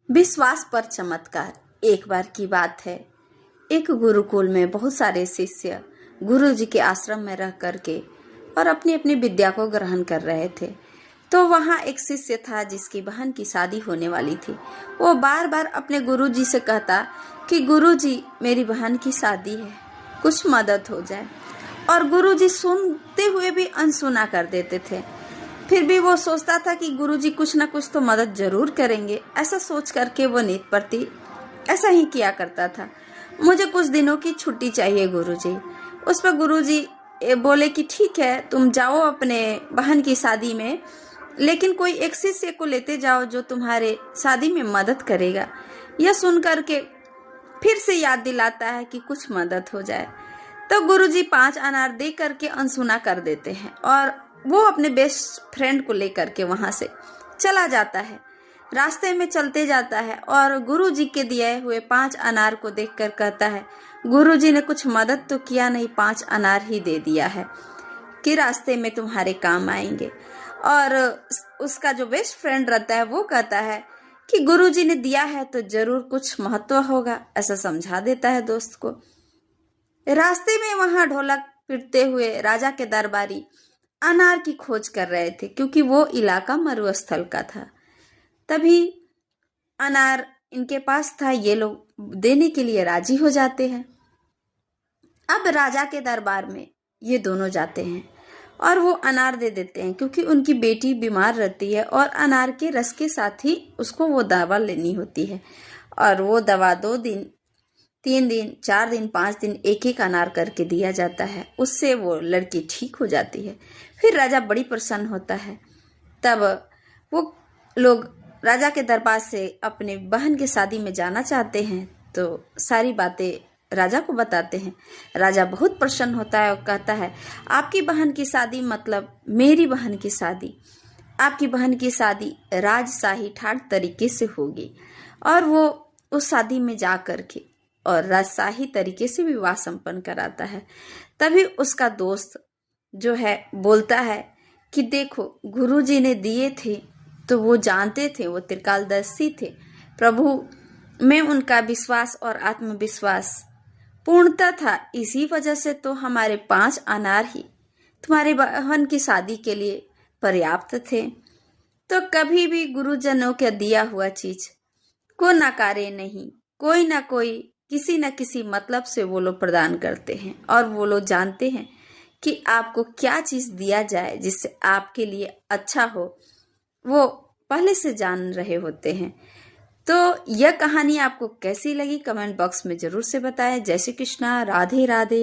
विश्वास पर चमत्कार। एक बार की बात है, एक गुरुकुल में बहुत सारे शिष्य गुरु जी के आश्रम में रह करके और अपनी अपनी विद्या को ग्रहण कर रहे थे। तो वहाँ एक शिष्य था जिसकी बहन की शादी होने वाली थी। वो बार बार अपने गुरु जी से कहता कि गुरु जी, मेरी बहन की शादी है, कुछ मदद हो जाए। और गुरु जी सुनते हुए भी अनसुना कर देते थे। फिर भी वो सोचता था कि गुरुजी कुछ ना कुछ तो मदद जरूर करेंगे। ऐसा सोच करके वो नित प्रति ऐसा ही किया करता था। मुझे कुछ दिनों की छुट्टी चाहिए गुरुजी। उस पर गुरुजी बोले कि ठीक है, तुम जाओ अपने बहन की शादी में, लेकिन कोई एक शिष्य को लेते जाओ जो तुम्हारे शादी में मदद करेगा। यह सुन करके फिर से याद दिलाता है कि कुछ मदद हो जाए। तो गुरुजी 5 अनार दे करके अनसुना कर देते हैं और वो अपने बेस्ट फ्रेंड को लेकर के वहां से चला जाता है। रास्ते में चलते जाता है और गुरुजी के दिए हुए 5 अनार को देखकर कहता है, गुरुजी ने कुछ मदद तो किया नहीं, 5 अनार ही दे दिया है कि रास्ते में तुम्हारे काम आएंगे। और उसका जो बेस्ट फ्रेंड रहता है वो कहता है कि गुरुजी ने दिया है तो जरूर कुछ महत्व होगा, ऐसा समझा देता है दोस्त को। रास्ते में वहां ढोलक पीटते हुए राजा के दरबारी अनार की खोज कर रहे थे, क्योंकि वो इलाका मरुस्थल का था। तभी अनार इनके पास था, ये लोग देने के लिए राजी हो जाते हैं। अब राजा के दरबार में ये दोनों जाते हैं और वो अनार दे देते हैं, क्योंकि उनकी बेटी बीमार रहती है और अनार के रस के साथ ही उसको वो दवा लेनी होती है। और वो दवा 2 दिन, 3 दिन, 4 दिन, 5 दिन एक एक अनार करके दिया जाता है। उससे वो लड़की ठीक हो जाती है। फिर राजा बड़ी प्रसन्न होता है। तब वो लोग राजा के दरबार से अपने बहन की शादी में जाना चाहते हैं, तो सारी बातें राजा को बताते हैं। राजा बहुत प्रसन्न होता है और कहता है, आपकी बहन की शादी मतलब मेरी बहन की शादी। आपकी बहन की शादी राजशाही ठाट तरीके से होगी। और वो उस शादी में जा करके और राजशाही तरीके से विवाह संपन्न कराता है। तभी उसका दोस्त जो है बोलता है कि देखो, गुरुजी ने दिए थे तो वो जानते थे, वो त्रिकालदर्शी थे। प्रभु में उनका विश्वास और आत्मविश्वास पूर्णता था। इसी वजह से तो हमारे 5 अनार ही तुम्हारी बहन की शादी के लिए पर्याप्त थे। तो कभी भी गुरुजनों का दिया हुआ चीज को नकारे नहीं। कोई ना कोई, किसी न किसी मतलब से वो लोग प्रदान करते हैं और वो लोग जानते हैं कि आपको क्या चीज दिया जाए जिससे आपके लिए अच्छा हो, वो पहले से जान रहे होते हैं। तो यह कहानी आपको कैसी लगी कमेंट बॉक्स में जरूर से बताएं। जय श्री कृष्णा, राधे राधे।